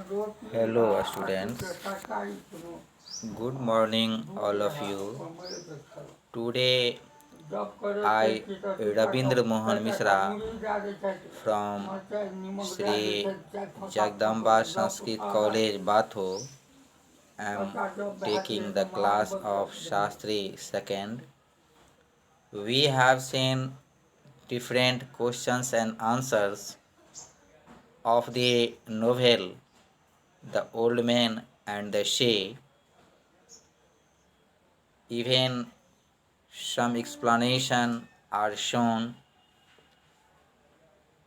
Hello, students. Good morning, all of you. Today, I, Rabindra Mohan Mishra from Sri Jagdamba Sanskrit College, Batho, am taking the class of Shastri II. We have seen different questions and answers of the novel The Old Man and the She. Even some explanation are shown.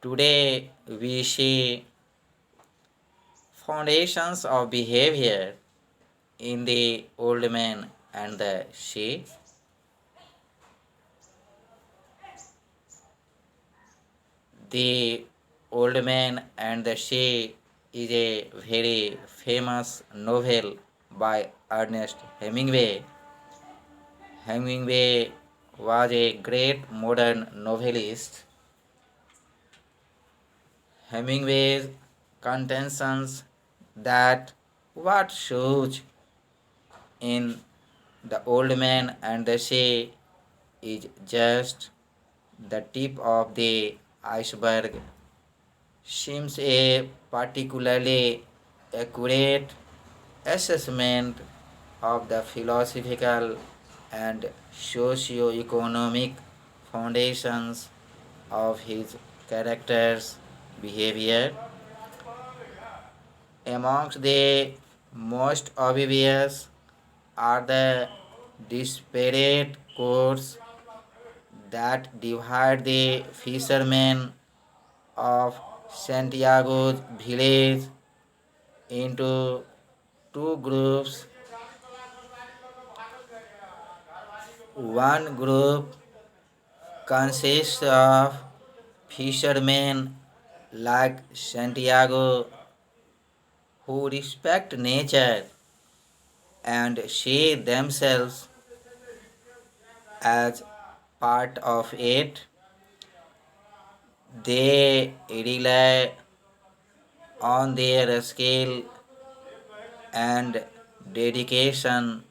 Today we see foundations of behavior in the old man and the she. The Old Man and the She is a very famous novel by Ernest Hemingway. Hemingway was a great modern novelist. Hemingway's contentions that what shows in The Old Man and the Sea is just the tip of the iceberg seems a particularly accurate assessment of the philosophical and socio-economic foundations of his character's behavior. Amongst the most obvious are the disparate courses that divide the fishermen of Santiago's village into two groups. One group consists of fishermen like Santiago who respect nature and see themselves as part of it. They rely on their skill and dedication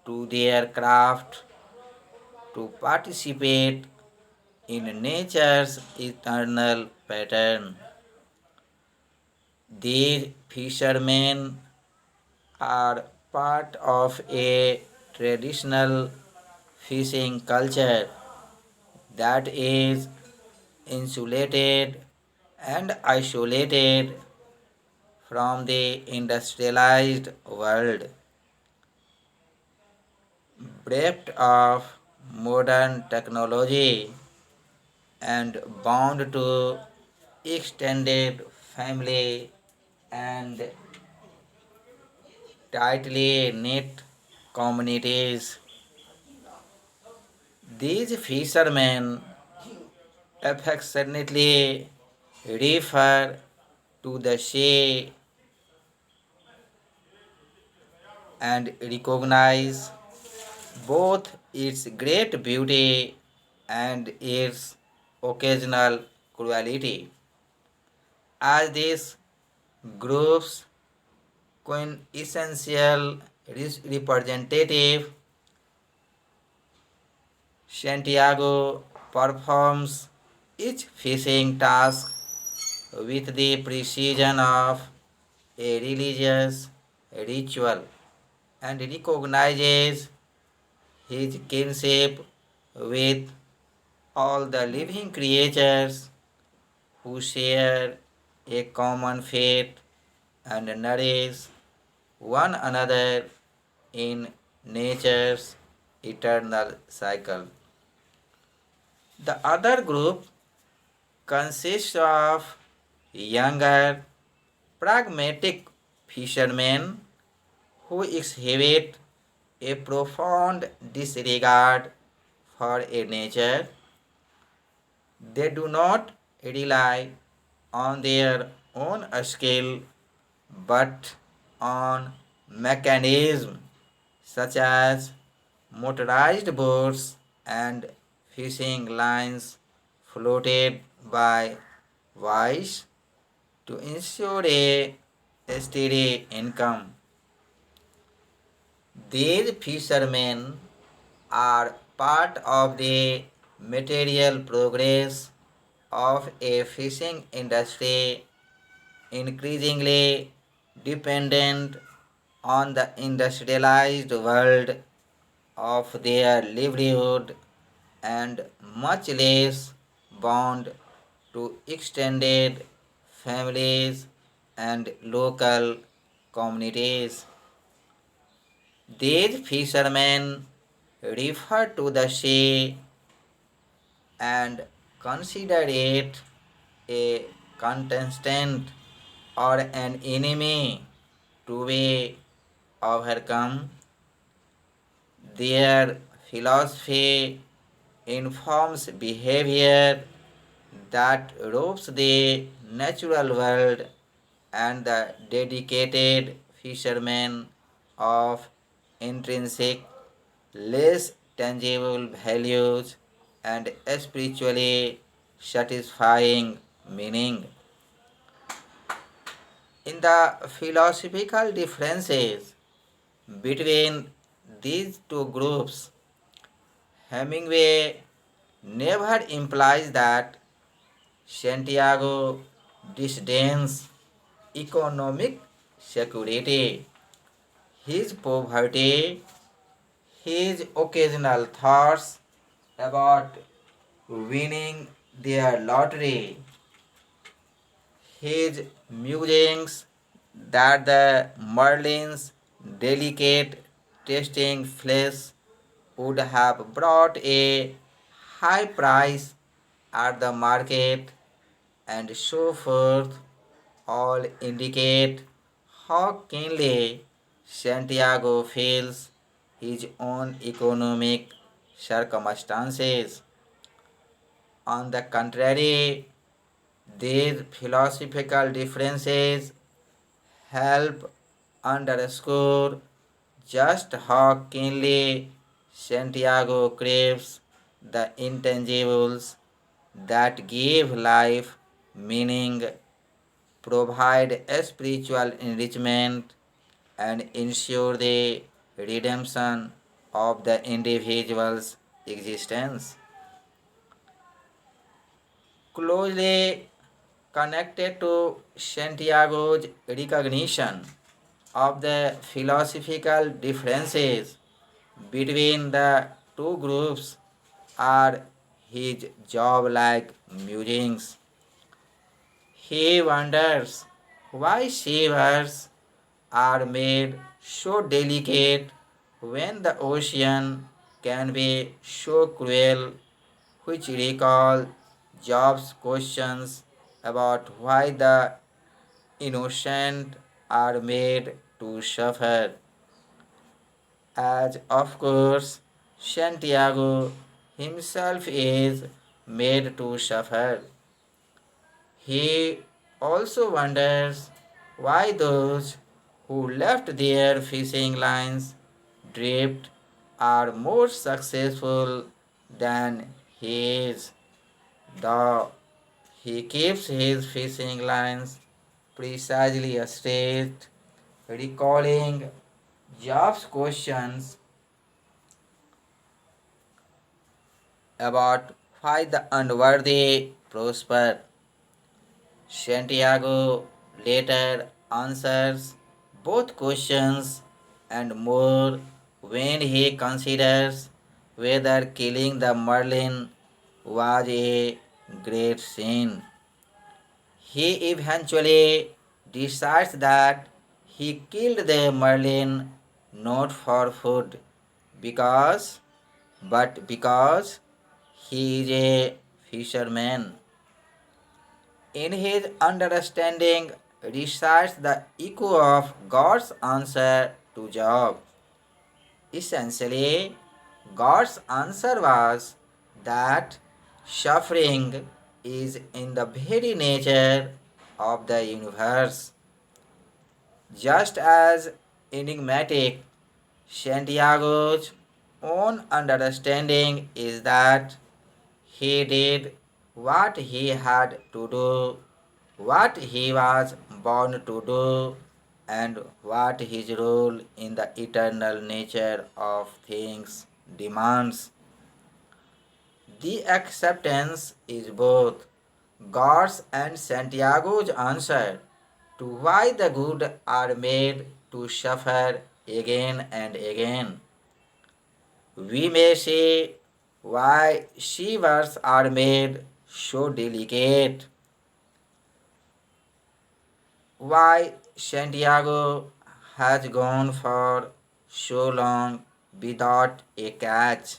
to their craft to participate in nature's eternal pattern. These fishermen are part of a traditional fishing culture that is insulated and isolated from the industrialized world, bereft of modern technology and bound to extended family and tightly knit communities. These fishermen affectionately refer to the sea and recognize both its great beauty and its occasional cruelty. As these groups quintessential representative, Santiago performs each fishing task with the precision of a religious ritual and recognizes his kinship with all the living creatures who share a common fate and nourish one another in nature's eternal cycle. The other group consists of younger, pragmatic fishermen who exhibit a profound disregard for a nature. They do not rely on their own skill but on mechanisms such as motorized boats and fishing lines floated by vice to ensure a steady income. These fishermen are part of the material progress of a fishing industry increasingly dependent on the industrialized world of their livelihood and much less bound to extended families and local communities. These fishermen refer to the sea and consider it a contestant or an enemy to be overcome. Their philosophy informs behavior that robs the natural world and the dedicated fishermen of intrinsic, less tangible values and spiritually satisfying meaning. In the philosophical differences between these two groups, Hemingway never implies that Santiago disdains economic security. His poverty, his occasional thoughts about winning their lottery, his musings that the Merlin's delicate tasting flesh would have brought a high price at the market and so forth all indicate how keenly Santiago feels his own economic circumstances. On the contrary, these philosophical differences help underscore just how keenly Santiago craves the intangibles that give life meaning, provide a spiritual enrichment, and ensure the redemption of the individual's existence. Closely connected to Santiago's recognition of the philosophical differences between the two groups are his job like musings. He wonders why shivers are made so delicate when the ocean can be so cruel, which recall Job's questions about why the innocent are made to suffer, as of course Santiago himself is made to suffer. He also wonders why those who left their fishing lines drift are more successful than he is, though he keeps his fishing lines precisely straight, recalling Job's questions about why the unworthy prosper. Santiago later answers both questions and more when he considers whether killing the Merlin was a great sin. He eventually decides that he killed the Merlin not for food because but because he is a fisherman. In his understanding resides the echo of God's answer to Job. Essentially, God's answer was that suffering is in the very nature of the universe. Just as enigmatic, Santiago's own understanding is that he did what he had to do, what he was born to do, and what his role in the eternal nature of things demands. The acceptance is both God's and Santiago's answer to why the good are made to suffer again and again. We may say why shivers are made so delicate, why Santiago has gone for so long without a catch,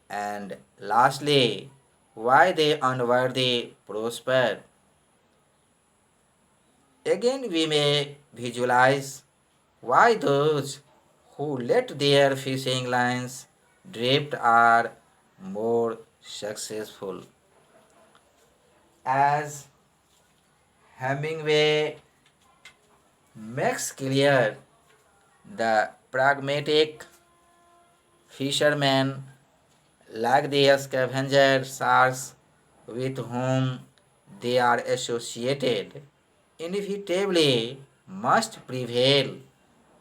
and lastly, why the unworthy prosper. Again, we may visualize why those who let their fishing lines drift are more successful. As Hemingway makes clear, the pragmatic fishermen, like the scavenger sharks with whom they are associated, inevitably must prevail,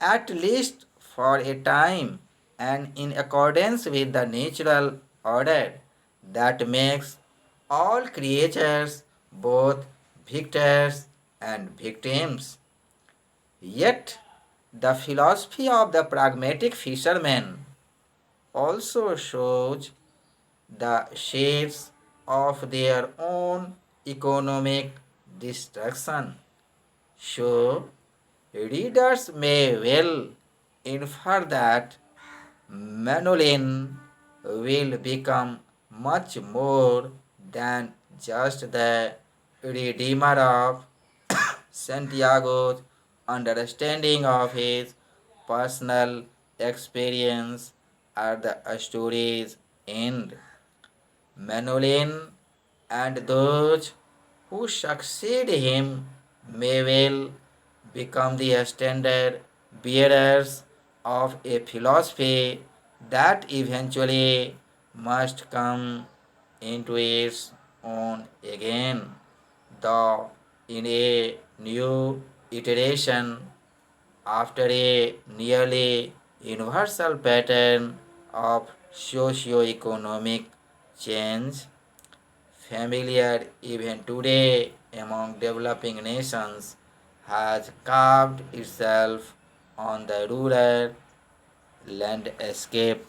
at least for a time, and in accordance with the natural order that makes all creatures both victors and victims. Yet, the philosophy of the pragmatic fisherman also shows the shades of their own economic destruction. So, readers may well infer that Manolin will become much more than just the redeemer of Santiago's understanding of his personal experience at the story's end. Manolin and those who succeed him may well become the standard bearers of a philosophy that eventually must come into its own again, though in a new iteration after a nearly universal pattern of socio-economic change, familiar even today among developing nations, has carved itself on the rural landscape.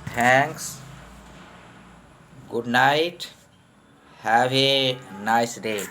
Thanks, good night, have a nice day.